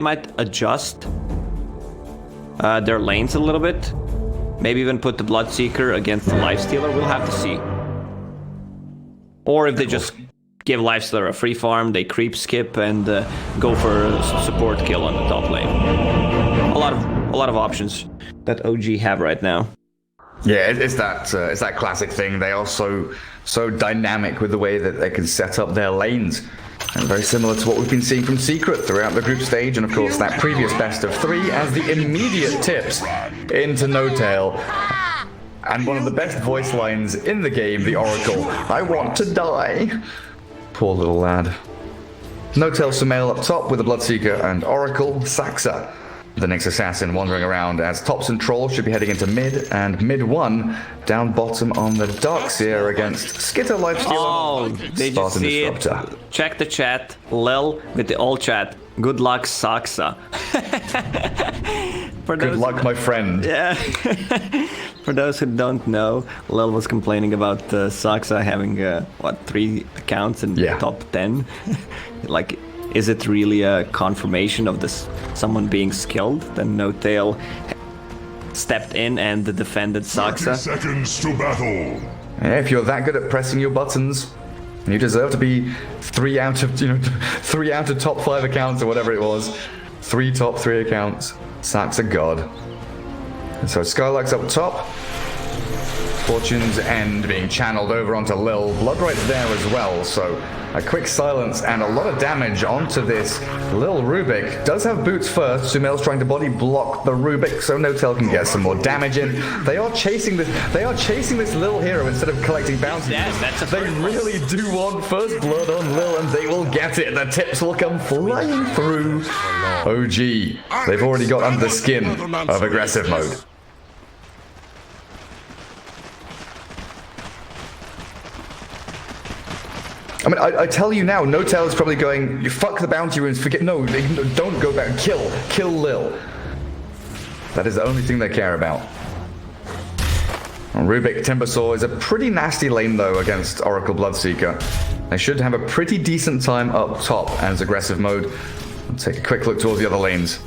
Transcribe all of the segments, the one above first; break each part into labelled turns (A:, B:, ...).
A: might adjust their lanes a little bit. Maybe even put the Bloodseeker against the Lifestealer. We'll have to see. Or if they just give Lifestealer a free farm, they creep skip and go for a support kill on the top lane. A lot of options that OG have right now.
B: Yeah, it's that classic thing. They are so dynamic with the way that they can set up their lanes. And very similar to what we've been seeing from Secret throughout the group stage, and of course that previous best of 3 as the immediate tips into N0tail. And one of the best voice lines in the game, the Oracle, "I want to die." Poor little lad. N0tail Sumail up top with the Bloodseeker and Oracle. Saksa, the next assassin, wandering around as Topson Troll should be heading into mid, and mid 1 down bottom on the Darkseer against Skitter Lifestealer.
A: Oh, did you see Disruptor. It? Check the chat. Lil with the all chat. Good luck, Saksa.
B: Good luck, my friend.
A: Yeah. For those who don't know, Lil was complaining about Saksa having, 3 accounts in the top 10? Like, is it really a confirmation of this someone being skilled? Then N0tail stepped in and defended Saksa.
C: 30 seconds to battle.
B: Yeah, if you're that good at pressing your buttons, you deserve to be 3 out of top 5 accounts or whatever it was. 3 top 3 accounts. Saksa God. And so Skylark's up top. Fortune's End being channeled over onto Lil. Bloodright's there as well, so a quick silence and a lot of damage onto this Lil Rubik. Does have boots first. Sumail's trying to body block the Rubik so N0tail can get some more damage in. They are chasing this Lil hero instead of collecting bounties. They really do want first blood on Lil, and they will get it. The tips will come flying through. OG, they've already got under the skin of aggressive mode. I mean, I tell you now, N0tail is probably going, you fuck the bounty runes, forget, no, don't go back, kill Lil. That is the only thing they care about. Rubik Timbersaw is a pretty nasty lane though against Oracle Bloodseeker. They should have a pretty decent time up top as aggressive mode. Let's take a quick look towards the other lanes.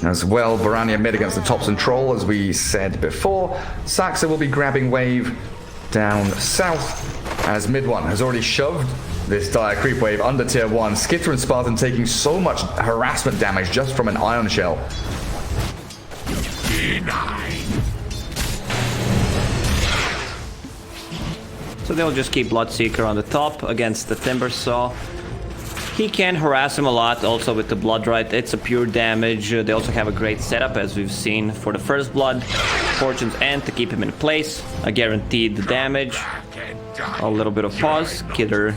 B: As well, Barania mid against the Topson Troll, as we said before. Saksa will be grabbing wave down south, as mid 1 has already shoved this dire creep wave under tier 1. Skitter and Spartan taking so much harassment damage just from an Ion Shell.
A: So they'll just keep Bloodseeker on the top against the Timbersaw. He can harass him a lot also with the Bloodright. It's a pure damage. They also have a great setup as we've seen for the first blood. Fortune's End to keep him in place. A guaranteed damage. A little bit of pause. Killer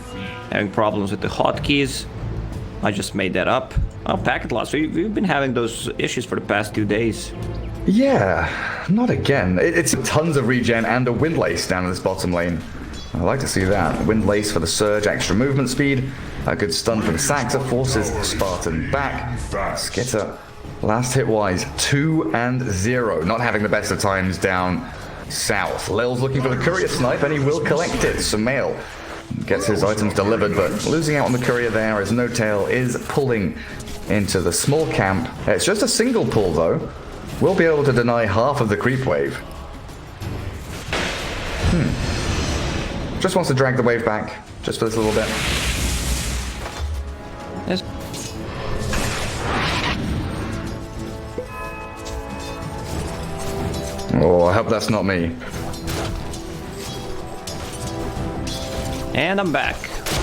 A: having problems with the hotkeys. I just made that up. Oh, packet loss. We've been having those issues for the past 2 days.
B: Yeah, not again. It's tons of regen and a Windlace down in this bottom lane. I like to see that. Windlace for the surge, extra movement speed. A good stun from Saksa forces Spartan back. Skitter, last hit wise, 2 and 0. Not having the best of times down south. Lil's looking for the courier snipe and he will collect it. Sumail gets his items delivered, but losing out on the courier there as N0tail is pulling into the small camp. It's just a single pull though. We'll be able to deny half of the creep wave. Just wants to drag the wave back, just for this little bit.
A: Yes.
B: Oh, I hope that's not me.
A: And I'm back.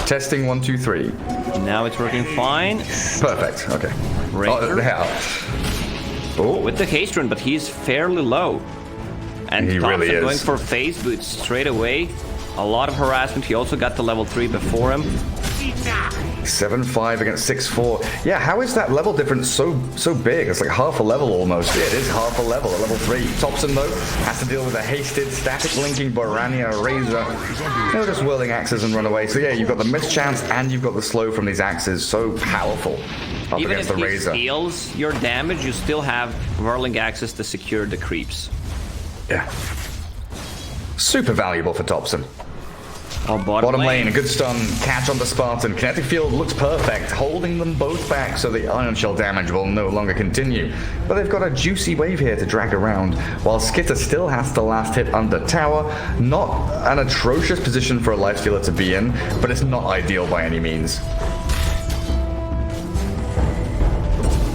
B: Testing 1, 2, 3.
A: Now it's working fine.
B: Perfect, okay.
A: Oh, with the haste rune, but he's fairly low. And
B: he
A: Thompson
B: really is.
A: Going for phase boots straight away. A lot of harassment. He also got the level 3 before him.
B: 7-5 against 6-4. Yeah, how is that level difference so big? It's like half a level almost. Yeah, it is half a level at level 3. Topson though has to deal with a hasted static linking Barania Razor. They're just whirling axes and run away. So yeah, you've got the mischance and you've got the slow from these axes. So powerful up
A: Even
B: against
A: if
B: the
A: he
B: Razor.
A: steals your damage, you still have whirling axes to secure the creeps.
B: Yeah. Super valuable for Topson. Bottom lane, a good stun, catch on the Spartan. Kinetic field looks perfect, holding them both back so the Ion Shell damage will no longer continue. But they've got a juicy wave here to drag around, while Skitter still has the last hit under tower. Not an atrocious position for a lifestealer to be in, but it's not ideal by any means.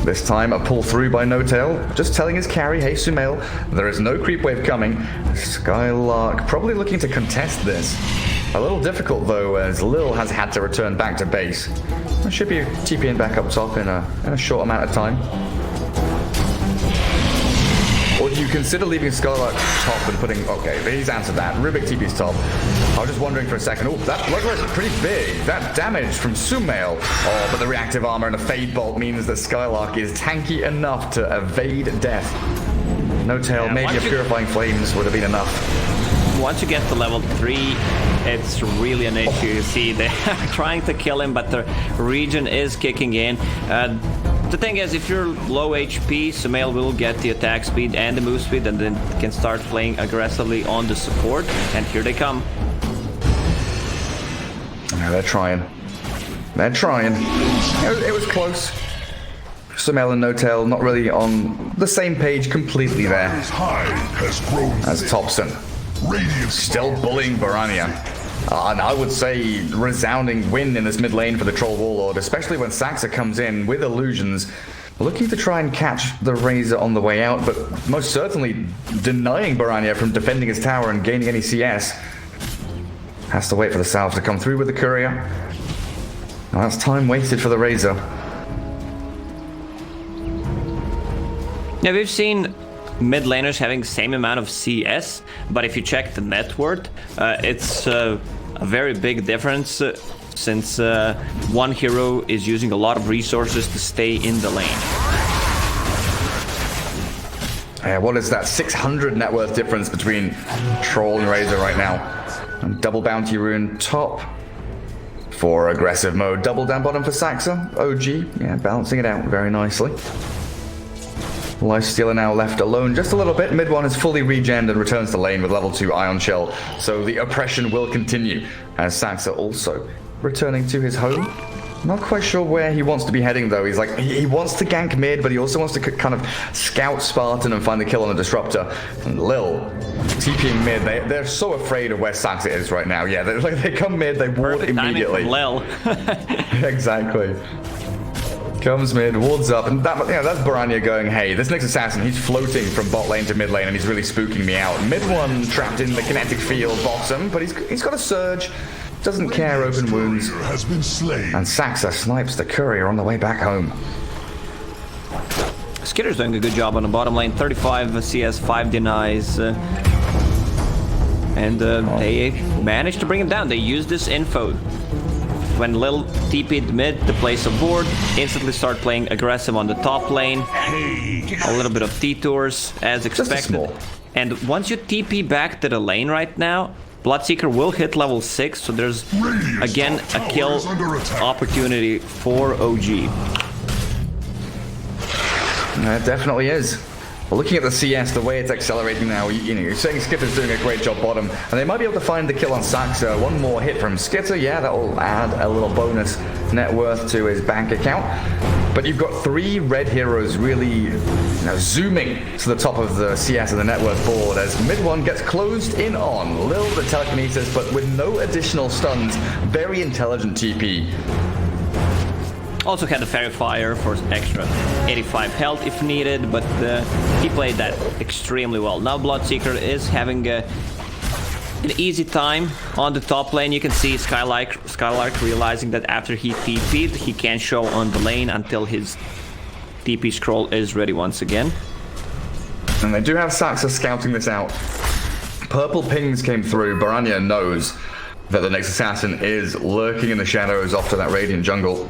B: This time, a pull through by No-Tail, just telling his carry, hey Sumail, there is no creep wave coming. Skylark probably looking to contest this. A little difficult though, as Lil has had to return back to base. There should be TPing back up top in a short amount of time. Or do you consider leaving Skylark top and putting... Okay, he's answered that. Rubik TP's top. I was just wondering for a second. Oh, that blood rush is pretty big. That damage from Sumail. Oh, but the reactive armor and a Fade Bolt means that Skylark is tanky enough to evade death. No-Tail, maybe a Purifying Flames would have been enough.
A: Once you get to level 3, it's really an issue. You see, they're trying to kill him, but the regen is kicking in. The thing is, if you're low HP, Sumail will get the attack speed and the move speed, and then can start playing aggressively on the support. And here they come.
B: Yeah, they're trying. They're trying. It was close. Sumail and No-Tail not really on the same page completely there. As Topson. Still bullying Baranya. And I would say resounding win in this mid lane for the Troll Warlord, especially when Saxa comes in with illusions, looking to try and catch the Razor on the way out, but most certainly denying Baranya from defending his tower and gaining any CS. Has to wait for the Salve to come through with the Courier. Well, that's time wasted for the Razor.
A: Now we've seen mid laners having the same amount of CS, but if you check the net worth, it's a very big difference since one hero is using a lot of resources to stay in the lane.
B: Yeah, what is that? 600 net worth difference between Troll and Razor right now. And double bounty rune top for aggressive mode. Double down bottom for Saxa. OG, yeah, balancing it out very nicely. Lifestealer now left alone just a little bit. Mid one is fully regened and returns to lane with level 2 Ion Shell. So the oppression will continue as Saxa also returning to his home. Not quite sure where he wants to be heading though. He's like, he wants to gank mid, but he also wants to kind of scout Spartan and find the kill on the Disruptor. And Lil, TPing mid, they're so afraid of where Saxa is right now. Yeah, they come mid, they ward
A: Perfect
B: immediately.
A: Timing from Lil.
B: Exactly. Comes mid, wards up, and that, that's Baranya going, hey, this next assassin, he's floating from bot lane to mid lane, and he's really spooking me out. Mid one trapped in the kinetic field bottom, but he's got a surge, doesn't care, open wounds. And Saxa snipes the Courier on the way back home.
A: Skitter's doing a good job on the bottom lane, 35 CS, 5 denies. And they managed to bring him down. They used this info. When Lil TP'd mid to place a ward, instantly start playing aggressive on the top lane. A little bit of detours as expected. And once you TP back to the lane right now, Bloodseeker will hit level 6, so there's again a kill opportunity for OG.
B: It definitely is. Well, looking at the CS, the way it's accelerating now, you're saying Skitter's doing a great job bottom, and they might be able to find the kill on Saxa. One more hit from Skitter, yeah, that will add a little bonus net worth to his bank account. But you've got 3 red heroes really zooming to the top of the CS and the net worth board as mid one gets closed in on. Lil the telekinesis, but with no additional stuns. Very intelligent TP.
A: Also had a Fairy Fire for extra 85 health if needed, but he played that extremely well. Now Bloodseeker is having an easy time on the top lane. You can see Skylark realizing that after he TP'd, he can't show on the lane until his TP scroll is ready once again.
B: And they do have Saxa scouting this out. Purple pings came through. Baranya knows that the next assassin is lurking in the shadows off to that Radiant jungle.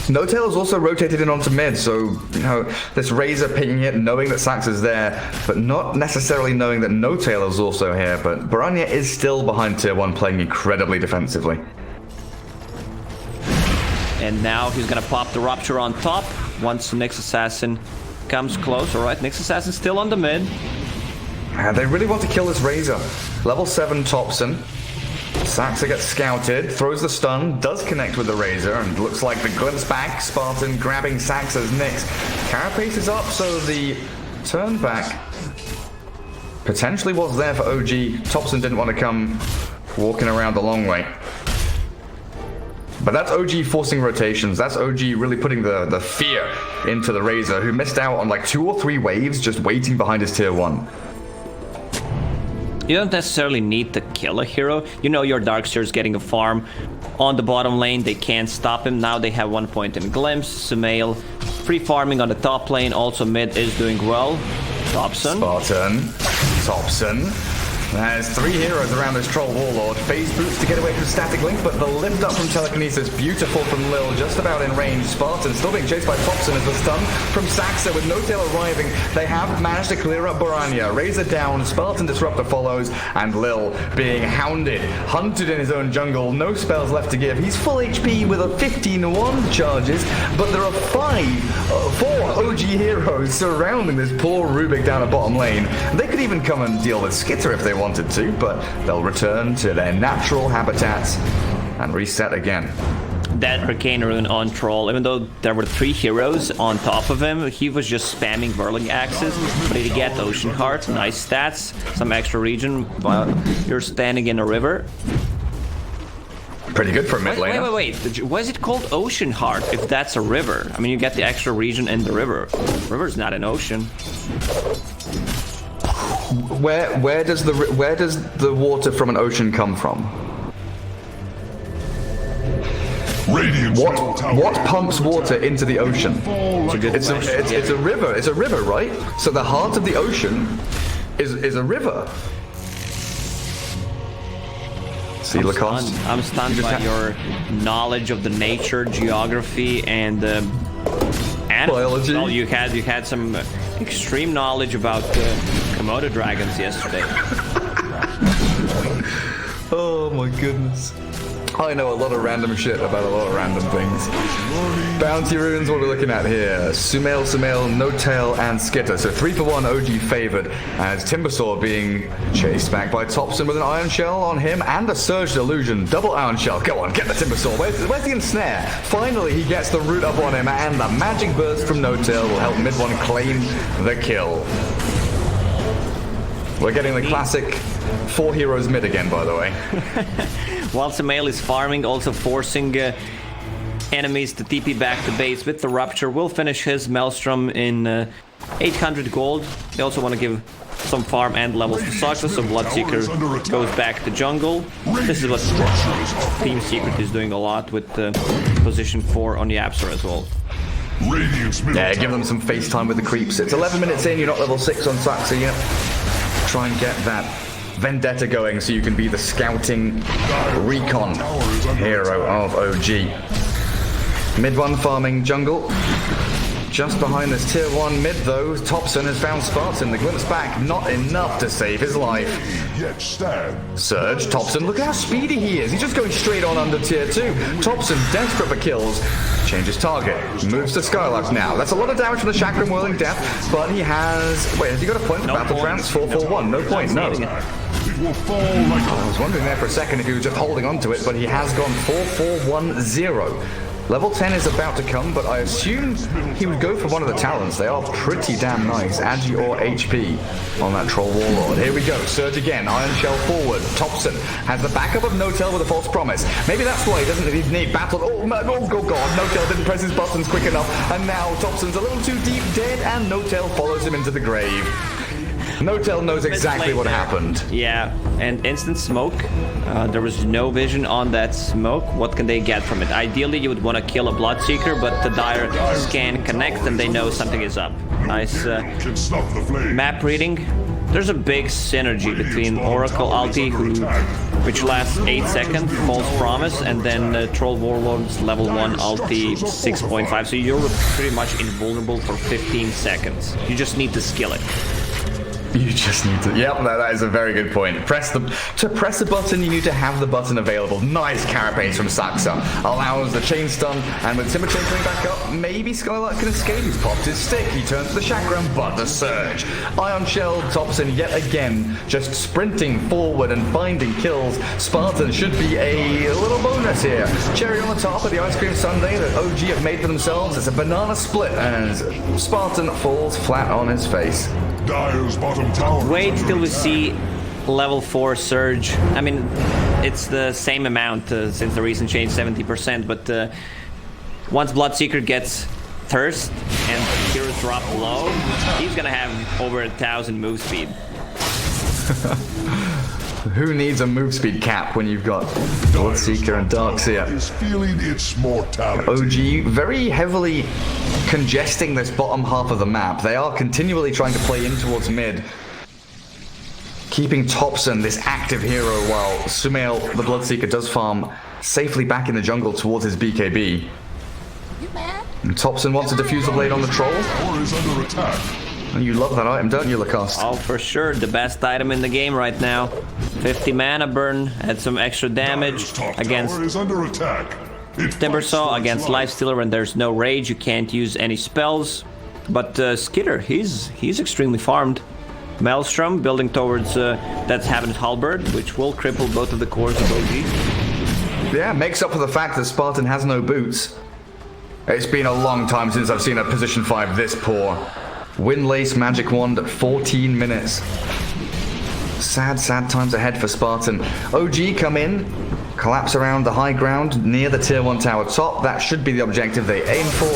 B: No-Tail is also rotated in onto mid, so, this Razor pinging it, knowing that Saxa's there, but not necessarily knowing that No-Tail is also here, but Baranya is still behind tier 1, playing incredibly defensively.
A: And now he's gonna pop the Rupture on top, once the next assassin comes close. Alright, next assassin still on the mid.
B: They really want to kill this Razor. Level 7 Topson. Saxa gets scouted, throws the stun, does connect with the Razor, and looks like the glimpse back. Spartan grabbing Saxa's Nyx. Carapace is up, so the turn back potentially was there for OG. Thompson didn't want to come walking around the long way. But that's OG forcing rotations. That's OG really putting the fear into the Razor, who missed out on like 2 or 3 waves just waiting behind his tier 1.
A: You don't necessarily need to kill a hero. You know your Darkseer's getting a farm on the bottom lane. They can't stop him. Now they have 1 point in Glimpse. Sumail free farming on the top lane. Also mid is doing well. Thompson.
B: Thompson. There's 3 heroes around this Troll Warlord. Phase boots to get away from Static Link, but the lift up from Telekinesis, beautiful from Lil, just about in range. Spartan still being chased by Thompson as the stun from Saxa with No-Tail arriving. They have managed to clear up Baranya. Razor down, Spartan Disruptor follows, and Lil being hounded, hunted in his own jungle. No spells left to give. He's full HP with a 15-1 charges, but there are 4 OG heroes surrounding this poor Rubik down a bottom lane. They could even come and deal with Skitter if they wanted to, but they'll return to their natural habitats and reset again.
A: That Arcane Rune on Troll, even though there were 3 heroes on top of him, he was just spamming Whirling Axes, but he get Ocean Heart, nice stats, some extra regen while you're standing in a river.
B: Pretty good for a mid laner.
A: Wait. Why is it called Ocean Heart if that's a river? I mean, you get the extra regen in the river. River's not an ocean.
B: Where does the water from an ocean come from? What pumps water into the ocean? It's a river. It's a river, right? So the heart of the ocean is a river. See, Lacoste?
A: I'm stunned by your knowledge of the nature, geography, and
B: biology.
A: Well, you had some extreme knowledge about Komodo dragons yesterday.
B: Oh my goodness. I know a lot of random shit about a lot of random things. Bounty runes, what we're looking at here. Sumail, No-Tail, and Skitter. So 3-for-1 OG favored as Timbersaw being chased back by Thompson with an Iron Shell on him and a Surged Illusion. Double Iron Shell. Go on, get the Timbersaw. Where's the ensnare? Finally, he gets the root up on him, and the Magic Burst from No-Tail will help mid one claim the kill. We're getting the classic 4 heroes mid again, by the way.
A: While Sumail is farming, also forcing enemies to TP back to base with the Rupture. Will finish his Maelstrom in 800 gold. They also want to give some farm and levels to Saxa, so Bloodseeker goes back to jungle. This is what Team Secret is doing a lot with position 4 on the Apsor as well.
B: Yeah, give them some face time with the creeps. It's 11 minutes in, you're not level 6 on Saxa yet. Try and get that Vendetta going so you can be the scouting recon hero of OG. Mid 1 farming jungle. Just behind this tier 1 mid though, Thompson has found Spartan. The glimpse back, not enough to save his life. Surge, Thompson, look at how speedy he is. He's just going straight on under tier 2. Thompson, desperate for kills. Changes target, moves to Skylark now. That's a lot of damage from the Chakram Whirling Death, but he has... Wait, has he got a point for Battle Trance? 4-4-1, no point, no. I was wondering there for a second if he was just holding on to it, but he has gone 4-4-1-0. Level 10 is about to come, but I assume he would go for one of the talents. They are pretty damn nice. Agi or HP on that Troll Warlord. Here we go. Surge again. Iron Shell forward. Thompson has the backup of No-Tail with a false promise. Maybe that's why he doesn't need battle. Oh god. No-Tail didn't press his buttons quick enough. And now Thompson's a little too deep dead, and No-Tail follows him into the grave. No-Tail knows exactly what happened.
A: Yeah, and instant smoke. There was no vision on that smoke. What can they get from it? Ideally, you would want to kill a Bloodseeker, but the Dire scan connects and they know something is up. Nice map reading. There's a big synergy between Oracle ulti, which lasts 8 seconds, false promise, and then Troll Warlord's level 1 ulti 6.5. So you're pretty much invulnerable for 15 seconds. You just need to skill it.
B: You just need to. Yep, that is a very good point. To press the button, you need to have the button available. Nice carapace from Saxa. Allows the chain stun, and with Timber Chain coming back up, maybe Skylark can escape. He's popped his stick. He turns to the chakram, but the surge. Ion Shell Thompson yet again, just sprinting forward and finding kills. Spartan should be a little bonus here. Cherry on the top of the ice cream sundae that OG have made for themselves. It's a banana split, and Spartan falls flat on his face.
C: Dire's bottom tower.
A: Wait till we see level 4 surge. I mean, it's the same amount since the recent change, 70%, but once Bloodseeker gets Thirst and Heroes drop low, he's gonna have over 1,000 move speed.
B: Who needs a move speed cap when you've got Bloodseeker and Darkseer?
C: Is feeling its mortality.
B: OG very heavily congesting this bottom half of the map. They are continually trying to play in towards mid, keeping Thompson, this active hero, while Sumail, the Bloodseeker, does farm safely back in the jungle towards his BKB. And Thompson wants to defuse the blade on the troll.
C: Tower is under attack.
B: And you love that item, don't you, Lacoste?
A: Oh, for sure, the best item in the game right now. 50 mana burn, add some extra damage
C: Dire's top
A: against
C: tower is under attack. It
A: Timbersaw,
C: fights for
A: against
C: its life.
A: Lifestealer when there's no rage, you can't use any spells. But Skitter, he's extremely farmed. Maelstrom building towards that Habited Halberd, which will cripple both of the cores of OG.
B: Yeah, makes up for the fact that Spartan has no boots. It's been a long time since I've seen a position 5 this poor. Windlace Magic Wand at 14 minutes. Sad, sad times ahead for Spartan. OG come in, collapse around the high ground near the tier 1 tower top. That should be the objective they aim for.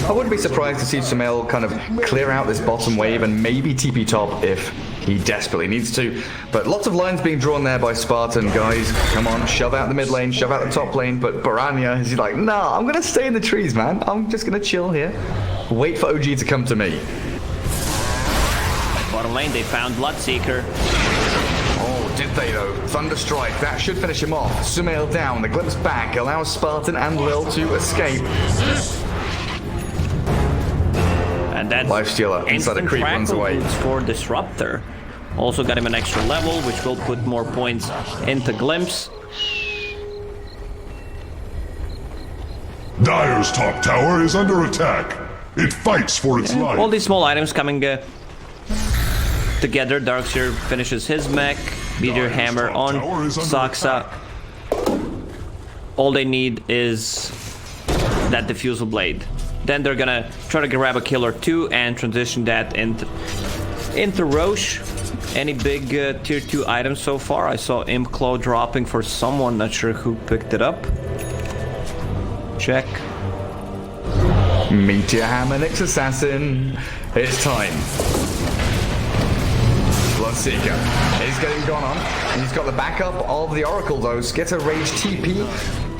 B: I wouldn't be surprised to see Sumail kind of clear out this bottom wave and maybe TP top if he desperately needs to. But lots of lines being drawn there by Spartan, guys. Come on, shove out the mid lane, shove out the top lane. But Baranya is like, nah, I'm gonna stay in the trees, man. I'm just gonna chill here. Wait for OG to come to me.
A: Bottom lane, they found Bloodseeker.
B: Oh, did they though? Thunderstrike, that should finish him off. Sumail down, the glimpse back allows Spartan and Lil to escape.
A: And that's
B: Lifestealer inside the creep runs away.
A: For Disruptor. Also got him an extra level, which will put more points into Glimpse.
C: Dire's top tower is under attack. It fights for its life.
A: All these small items coming together. Darkseer finishes his mech. Meteor Hammer on Saxa. All they need is that Diffusal Blade. Then they're gonna try to grab a kill or two and transition that into Roche. Any big tier 2 items so far? I saw Imp Claw dropping for someone, not sure who picked it up. Check.
B: Meteor Hammer, Nyx Assassin. It's time. Bloodseeker is getting gone on. He's got the backup of the Oracle though. Skitter Rage TP.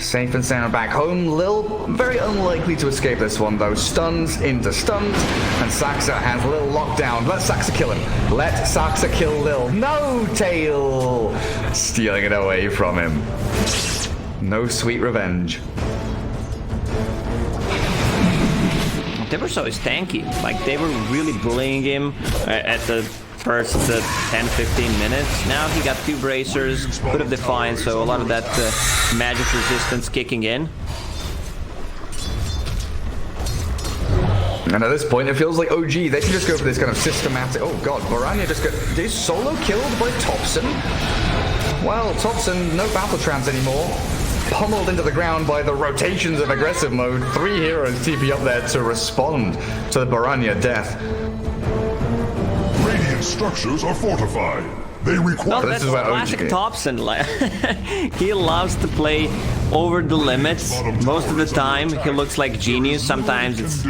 B: Safe and sound back home. Lil, very unlikely to escape this one though. Stuns into stuns. And Saxa has Lil locked down. Let Saxa kill him. Let Saxa kill Lil. No, Tail! Stealing it away from him. No sweet revenge.
A: Timbersaw is tanky. Like, they were really bullying him at the first 10-15 minutes. Now he got 2 bracers, Hood of Defiance, so a lot of that magic resistance kicking in.
B: And at this point, it feels like OG, they can just go for this kind of systematic... Oh god, Baranya just got... Is solo killed by Thompson? Well, Thompson, no battle trance anymore. Pummeled into the ground by the rotations of aggressive mode. 3 heroes TP up there to respond to the Baranya death.
C: Radiant structures are fortified. They require...
A: No,
B: This
A: that's
B: is where
A: classic
B: OG
A: Thompson. He loves to play over the limits. Most of the time, he looks like genius. Sometimes it's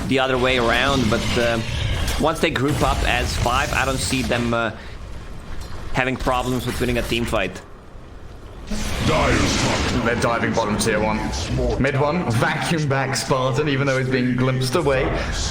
A: the other way around. But once they group up as 5, I don't see them having problems with winning a team fight.
C: Dire's top
B: They're diving bottom tier 1. Mid 1, vacuum back Spartan, even though he's being glimpsed away.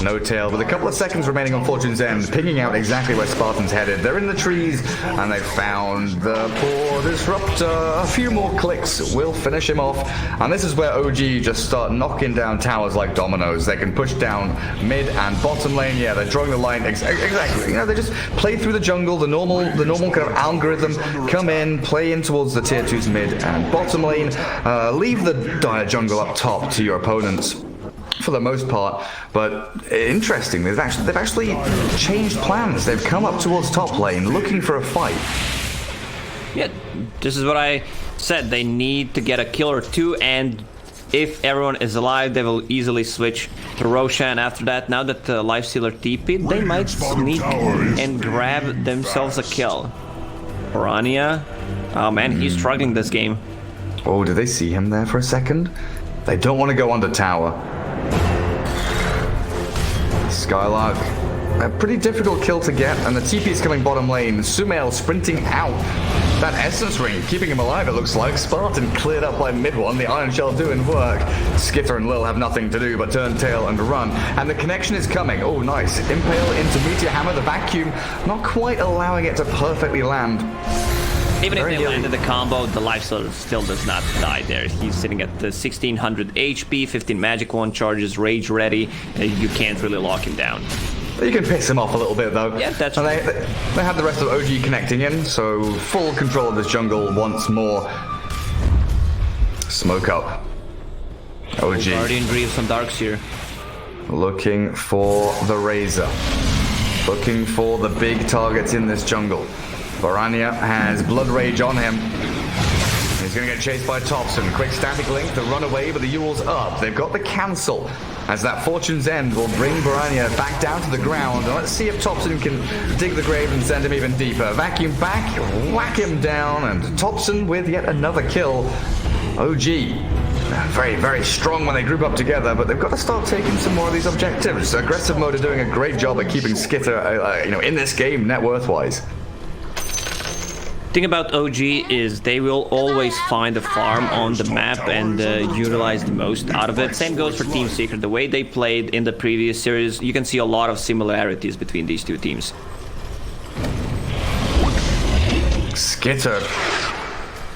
B: No tail, with a couple of seconds remaining on Fortune's End, picking out exactly where Spartan's headed. They're in the trees, and they've found the poor Disruptor. A few more clicks will finish him off, and this is where OG just start knocking down towers like dominoes. They can push down mid and bottom lane. Yeah, they're drawing the line exactly. You know, they just play through the jungle, the normal kind of algorithm. Come in, play in towards the tier 2's mid and bottom lane. Leave the dire jungle up top to your opponents for the most part, but interesting, they've actually changed plans. They've come up towards top lane looking for a fight.
A: Yeah, this is what I said. They need to get a kill or two, and if everyone is alive, they will easily switch to Roshan after that. Now that the Lifestealer TP'd, they might sneak and grab themselves a kill. Piranha, oh man, he's struggling this game.
B: Oh, did they see him there for a second? They don't want to go under tower. Skylark, a pretty difficult kill to get, and the TP is coming bottom lane. Sumail sprinting out. That Essence Ring keeping him alive, it looks like. Spartan cleared up by mid 1, the Iron Shell doing work. Skitter and Lil have nothing to do but turn tail and run. And the connection is coming. Oh, nice. Impale into Meteor Hammer, the vacuum, not quite allowing it to perfectly land.
A: Even if
B: Very
A: they
B: nearly.
A: landed the combo, the Lifestealer still does not die there. He's sitting at the 1600 HP, 15 magic wand charges, rage ready. You can't really lock him down.
B: You can piss him off a little bit, though.
A: Yeah, that's
B: and they have the rest of OG connecting in, so full control of this jungle once more. Smoke up. OG
A: Guardian Greaves on Darkseer.
B: looking for the Razor. Looking for the big targets in this jungle. Barania has Blood Rage on him. He's going to get chased by Thompson. Quick static link, the run away, but the Yule's up. They've got the cancel, as that Fortune's End will bring Barania back down to the ground. And let's see if Thompson can dig the grave and send him even deeper. Vacuum back, whack him down, and Thompson with yet another kill. OG, very, very strong when they group up together, but they've got to start taking some more of these objectives. Aggressive mode are doing a great job at keeping Skitter, in this game, net worth-wise.
A: Thing about OG is they will always find a farm on the map and utilize the most out of it. Same goes for Team Secret. The way they played in the previous series, you can see a lot of similarities between these two teams.
B: Skitter.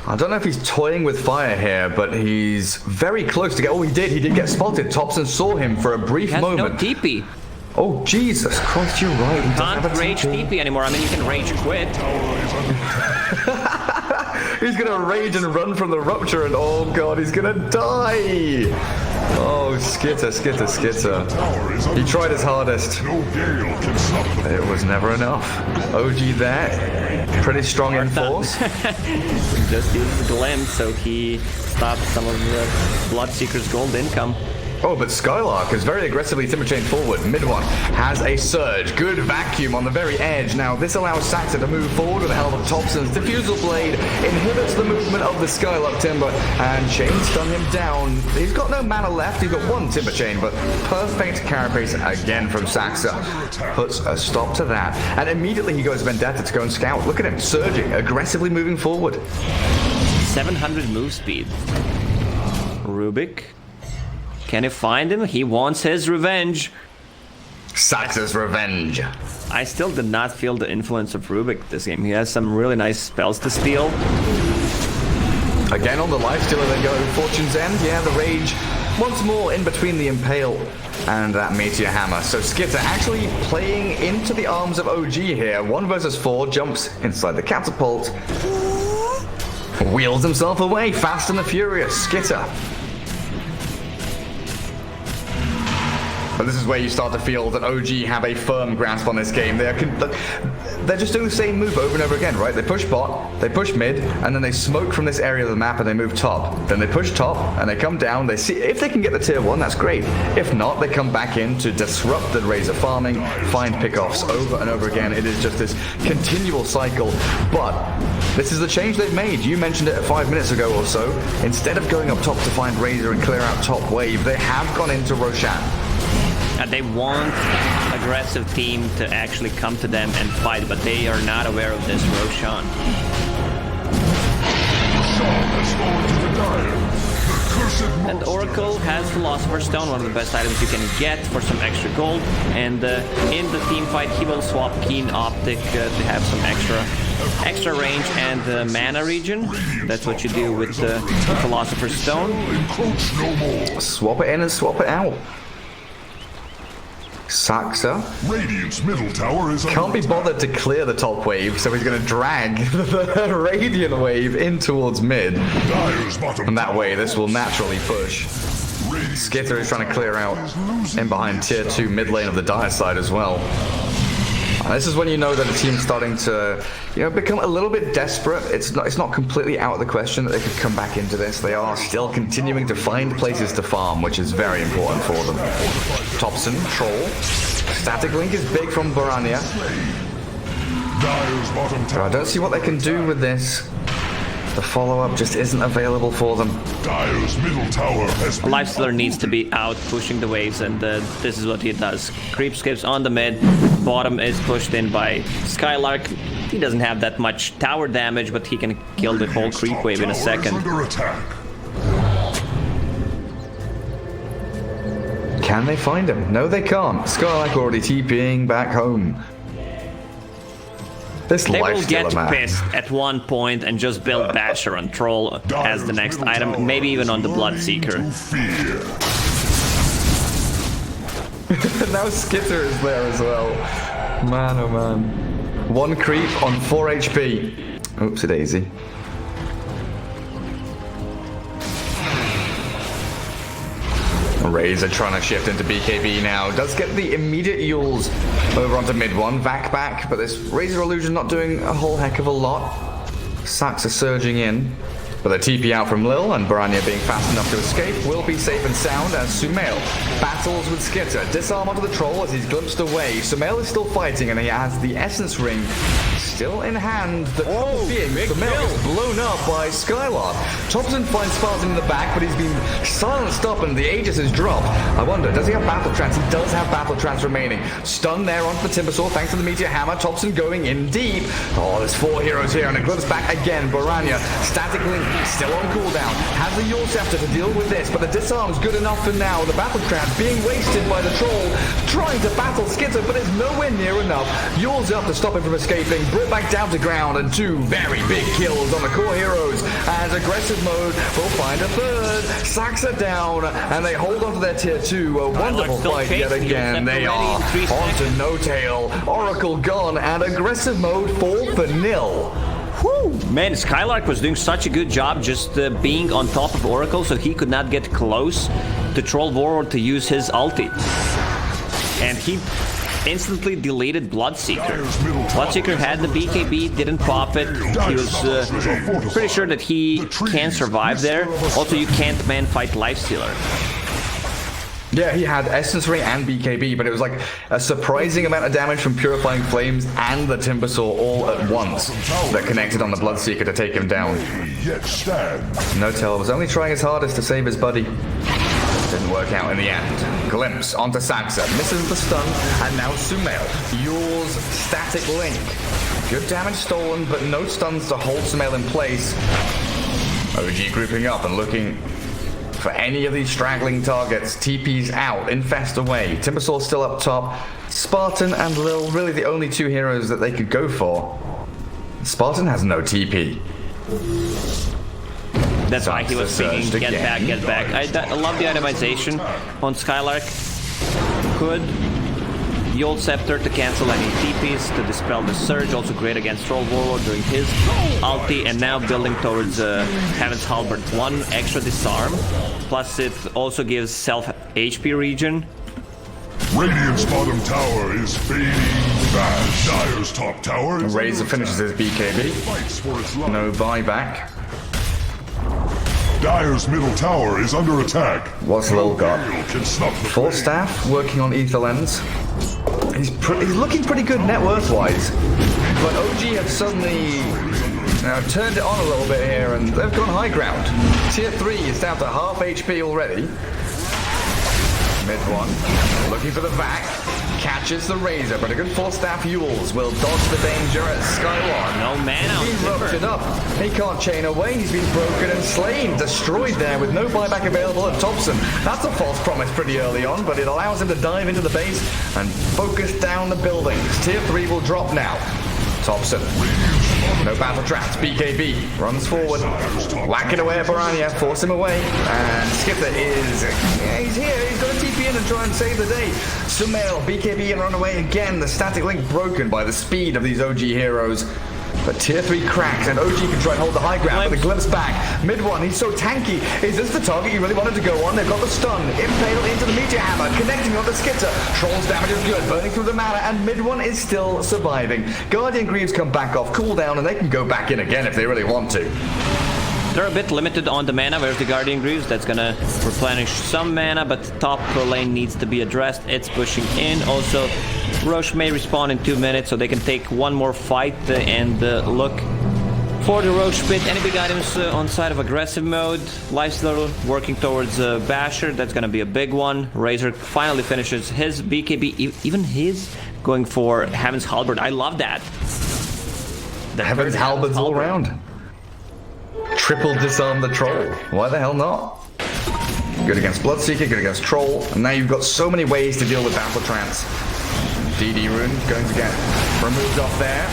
B: I don't know if he's toying with fire here, but he's very close to get... Oh, he did get spotted. Thompson saw him for a brief
A: He has
B: moment.
A: no TP.
B: Oh, Jesus Christ, you're right. He doesn't
A: Can't
B: have a
A: rage TP anymore. I mean, you can rage quit.
B: He's gonna rage and run from the rupture, and oh god, he's gonna die! Oh, Skitter. He tried his hardest.
C: No gale can stop the
B: It was never enough. OG there, pretty strong in force.
A: Just used the glimpse, so he stopped some of the Bloodseeker's gold income.
B: Oh, but Skylark is very aggressively timber chain forward. Mid one has a surge. Good vacuum on the very edge. Now, this allows Saxon to move forward with the help of Thompson's Diffusal Blade. Inhibits the movement of the Skylark Timber. And Chain stun him down. He's got no mana left. He's got one Timber Chain, but perfect carapace again from Saxa. Puts a stop to that. And immediately he goes Vendetta to go and scout. Look at him, surging, aggressively moving forward.
A: 700 move speed. Rubik. Can he find him? He wants his revenge.
B: Saxa's revenge.
A: I still did not feel the influence of Rubik this game. He has some really nice spells to steal.
B: Again on the Lifestealer, they go Fortune's End. Yeah, the rage once more in between the Impale and that Meteor Hammer. So Skitter actually playing into the arms of OG here. 1 versus 4, jumps inside the catapult. Wheels himself away, Fast and the Furious. Skitter. But this is where you start to feel that OG have a firm grasp on this game. They're just doing the same move over and over again, right? They push bot, they push mid, and then they smoke from this area of the map and they move top. Then they push top and they come down. They see if they can get the tier 1, that's great. If not, they come back in to disrupt the Razor farming, find pickoffs over and over again. It is just this continual cycle. But this is the change they've made. You mentioned it 5 minutes ago or so. Instead of going up top to find Razor and clear out top wave, they have gone into Roshan.
A: They want aggressive team to actually come to them and fight, but they are not aware of this Roshan.
C: Shaw has fallen to the Dire. The cursed
A: And
C: monster
A: Oracle has Philosopher's Stone, one of the best items you can get for some extra gold. And in the team fight, he will swap Keen Optic to have some extra range and mana regen. That's what you do with the Philosopher's Stone.
C: encroach no more.
B: Swap it in and swap it out. Saxa
C: Radiant's middle tower is
B: can't be
C: under
B: bothered to clear the top wave, so he's going to drag the Radiant wave in towards mid.
C: Dire's bottom
B: And that
C: tower
B: way, this will naturally push.
C: Radiant's
B: Skitter is trying to clear out in behind tier 2 mid lane of the Dire side as well. And this is when you know that the team's starting to, become a little bit desperate. It's not completely out of the question that they could come back into this. They are still continuing to find places to farm, which is very important for them. Topson, Troll. Static Link is big from Baranya.
C: Dire's bottom
B: But I
C: tower.
B: don't see what they can do with this. The follow-up just isn't available for them.
C: Dire's middle tower has been
A: Lifestealer needs to be out pushing the waves, and this is what he does. Creep skips on the mid, bottom is pushed in by Skylark. He doesn't have that much tower damage, but he can kill the whole
C: Radiant's
A: creep
C: top
A: wave in a
C: tower is
A: second.
C: under attack.
B: Can they find him? No, they can't. Skylark already TPing back home. This
A: They will
B: Lifestealer
A: get
B: man.
A: pissed at one point and just build Basher on Troll as the next
C: Dire's middle
A: item,
C: tower
A: maybe even
C: is
A: on the
C: learning
A: Bloodseeker.
C: to fear.
B: Now Skitter is there as well. Man, oh man. One creep on 4 HP. Oopsie daisy. Razor trying to shift into BKB now. Does get the immediate Yules over onto mid one. Vac back, but this Razor Illusion not doing a whole heck of a lot. Sacks are surging in. But the TP out from Lil and Baranya being fast enough to escape will be safe and sound as Sumail battles with Skitter. Disarm onto the troll as he's glimpsed away. Sumail is still fighting and he has the Essence Ring still in hand. The being Sumail is blown up by Skylark. Thompson finds Spartan in the back, but he's been silenced up and the Aegis is dropped. I wonder, does he have Battle Trance? He does have Battle Trance remaining. Stun there onto the Timbersaw thanks to the Meteor Hammer. Thompson going in deep. Oh, there's 4 heroes here and it glimpse back again. Baranya, Static Link, still on cooldown. Has the Yule Scepter to deal with this, but the disarm's good enough for now. The Battle Trance being wasted by the Troll, trying to battle Skitter, but it's nowhere near enough. Yule's up to stop him from escaping. Brit back down to ground, and 2 very big kills on the core heroes. As aggressive mode will find a third. Sacks are down, and they hold on to their tier 2. A wonderful
A: still
B: fight yet
A: chasing
B: again.
A: Yule Scepter
B: They
A: ready
B: are
A: in 3
B: on to
A: seconds.
B: No Tail. Oracle gone, and aggressive mode fall for nil.
A: Whew. Man, Skylark was doing such a good job just being on top of Oracle so he could not get close to Troll Warlord to use his ulti. And he instantly deleted Bloodseeker. Bloodseeker had the BKB, didn't pop it. He was pretty sure that he can survive there. Also, you can't man fight Lifestealer.
B: Yeah, he had Essence Ring and BKB, but it was like a surprising amount of damage from Purifying Flames and the Timbersaw all at once that connected on the Bloodseeker to take him down.
C: Yet stands.
B: No Tail was only trying his hardest to save his buddy. Didn't work out in the end. Glimpse onto Saxa, misses the stun, and now Sumail. Yule's Static Link. Good damage stolen, but no stuns to hold Sumail in place. OG grouping up and looking for any of these straggling targets. TP's out, Infest away. Timbersaw still up top. Spartan and Lil, really the only 2 heroes that they could go for. Spartan has no TP.
A: That's why he was
B: Surged
A: thinking, get
B: again.
A: back, get back. I love the itemization on Skylark. Good. The old Scepter to cancel any TPs, to dispel the Surge. Also great against Troll Warlord during his ulti. And now building towards Heaven's Halberd. 1 extra disarm. Plus it also gives self HP regen.
C: Radiant's bottom tower is fading fast. Dire's top tower is
B: Razor
C: under
B: finishes his BKB.
C: fights for its life.
B: No buyback.
C: Dire's middle tower is under attack.
B: What's Lil got?
C: Gale can snuff the
B: Full
C: flame.
B: staff, working on Ether Lens. He's looking pretty good net worth-wise. But OG have suddenly turned it on a little bit here, and they've gone high ground. Tier 3 is down to half HP already. Mid 1, looking for the vac. catches the Razor, but a good full staff Yules will dodge the danger as Skywalk.
A: No mana on
B: He's been
A: Timber.
B: ruptured up. He can't chain away. He's been broken and slain. Destroyed there with no buyback available at Thompson. That's a false promise pretty early on, but it allows him to dive into the base and focus down the buildings. Tier 3 will drop now. Thompson. No battle traps. BKB runs forward. Whacking away at Baranya. Force him away. And Skipper is... yeah, he's here. He's got to TP in and try and save the day. Sumail, BKB and run away again. The static link broken by the speed of these OG heroes. But tier 3 cracks, and OG can try and hold the high ground, but the glimpse back. Mid one, he's so tanky. Is this the target you really wanted to go on? They've got the stun. Impale into the Meteor Hammer, connecting on the Skitter. Troll's damage is good, burning through the mana, and mid one is still surviving. Guardian Greaves come back off cooldown, and they can go back in again if they really want to.
A: They're a bit limited on the mana. Where's the Guardian Greaves? That's gonna replenish some mana, but the top lane needs to be addressed. It's pushing in. Also, Roche may respawn in 2 minutes, so they can take one more fight and look for the Roche pit. Any big items on side of aggressive mode? Lifesteal working towards Basher. That's gonna be a big one. Razor finally finishes his BKB, even his going for Heaven's Halberd. I love that.
B: Heaven's Halberds all around. Triple disarm the troll. Why the hell not? Good against Bloodseeker, good against Troll, and now you've got so many ways to deal with Battle Trance. DD Rune going to get removed off there.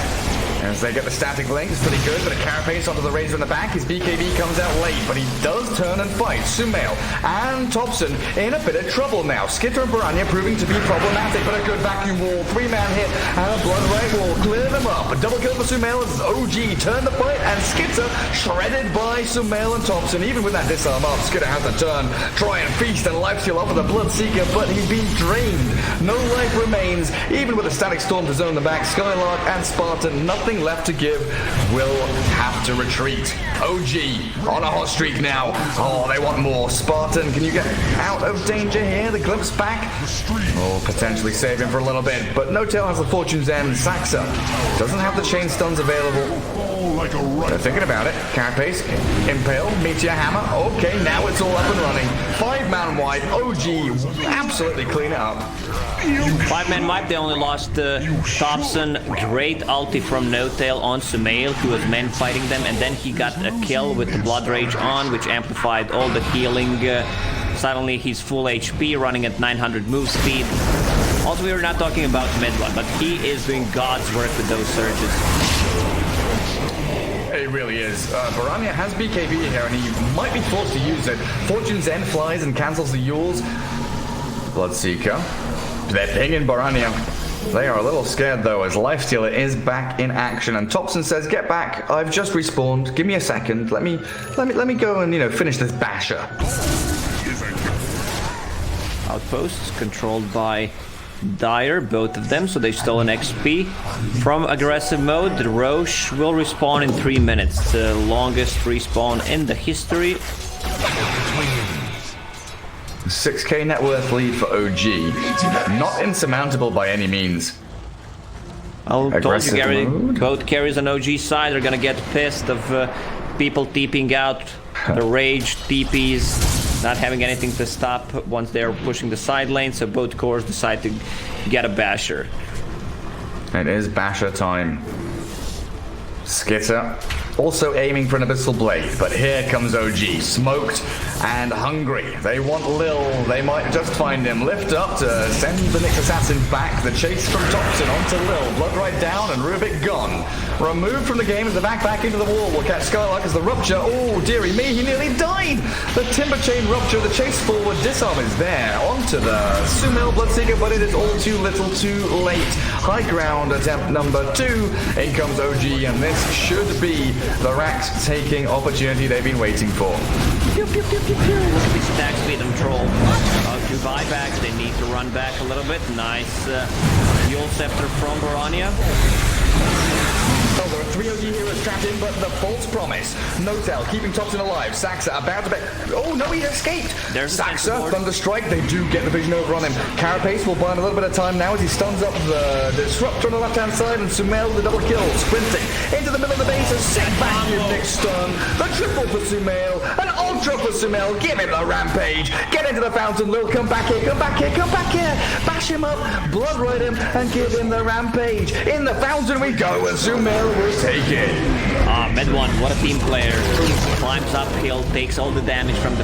B: As they get the static link, it's pretty good, but a Carapace onto the Razor in the back. His BKB comes out late, but he does turn and fight. Sumail and Thompson in a bit of trouble now. Skitter and Baranya proving to be problematic, but a good vacuum wall, 3-man hit, and a blood right wall. Clear them up. A double kill for Sumail as OG turned the fight, and Skitter shredded by Sumail and Thompson. Even with that disarm up, Skitter has to turn, try and feast and lifesteal off with a Bloodseeker, but he's been drained. No life remains. Even with a static storm to zone the back, Skylark and Spartan, nothing left to give, will have to retreat. OG on a hot streak now. Oh, they want more. Spartan, can you get out of danger here? The glimpse back. Oh, potentially save him for a little bit, but No Tail has the Fortune's End. Saxa doesn't have the chain stuns available. They're thinking about it. Carapace, Impale, Meteor Hammer. Okay, now it's all up and running. 5-man wide. OG absolutely clean it up.
A: 5-man wipe. They only lost Thompson. Great ulti from No Tail on Sumail, who was men fighting them, and then he got a kill with the Blood Rage on, which amplified all the healing. Suddenly he's full HP, running at 900 move speed. Also, we were not talking about Midlot, but he is doing God's work with those surges.
B: It really is. Baranya has BKB here, and he might be forced to use it. Fortune's End flies and cancels the Yules. Bloodseeker. They're pinging Baranya. They are a little scared though, as Lifestealer is back in action, and Thompson says, "Get back! I've just respawned. Give me a second. Let me go and finish this Basher."
A: Outposts controlled by Dire, both of them, so they stole an XP from aggressive mode. The Roche will respawn in 3 minutes, the longest respawn in the history.
B: 6k net worth lead for OG. Not insurmountable by any means.
A: I told you,
B: Aggressive
A: Gary,
B: mode.
A: both carries on OG side are gonna get pissed of people TPing out, the Rage, TPs, not having anything to stop once they're pushing the side lane, so both cores decide to get a Basher.
B: It is Basher time. Skitter also aiming for an Abyssal Blade, but here comes OG, smoked and hungry. They want Lil, they might just find him. Lift up to send the Nyx Assassin back. The chase from Thompson onto Lil. Blood right down and Rubik gone. Removed from the game as the back into the wall. We'll catch Skylark as the rupture. Oh, dearie me, he nearly died. The Timber Chain rupture, the chase forward, disarm is there. Onto the Sumail Bloodseeker, but it is all too little too late. High ground attempt number 2. In comes OG, and this should be the Rax taking opportunity they've been waiting for.
A: Look at these attack speed and Troll. 2 buybacks, they need to run back a little bit. Nice Yule Scepter from Baranya.
B: Oh, there are 3 OG heroes trapped in, but the false promise. Notel keeping Topson alive. Saxa about to be... Oh, no, he escaped.
A: There's a
B: Saxa,
A: Thunderbolt.
B: Thunderstrike. They do get the vision over on him. Carapace will buy him a little bit of time now as he stuns up the Disruptor on the left-hand side, and Sumail with the double kill. Sprinting into the middle of the base. A sick vacuum next stun. The triple for Sumail. An ultra for Sumail. Give him the rampage. Get into the fountain, Lil. Come back here. Come back here. Come back here. Bash him up. Blood ride him and give him the rampage. In the fountain we go, and Sumail will take it.
A: Med1, what a team player. Climbs uphill, takes all the damage from the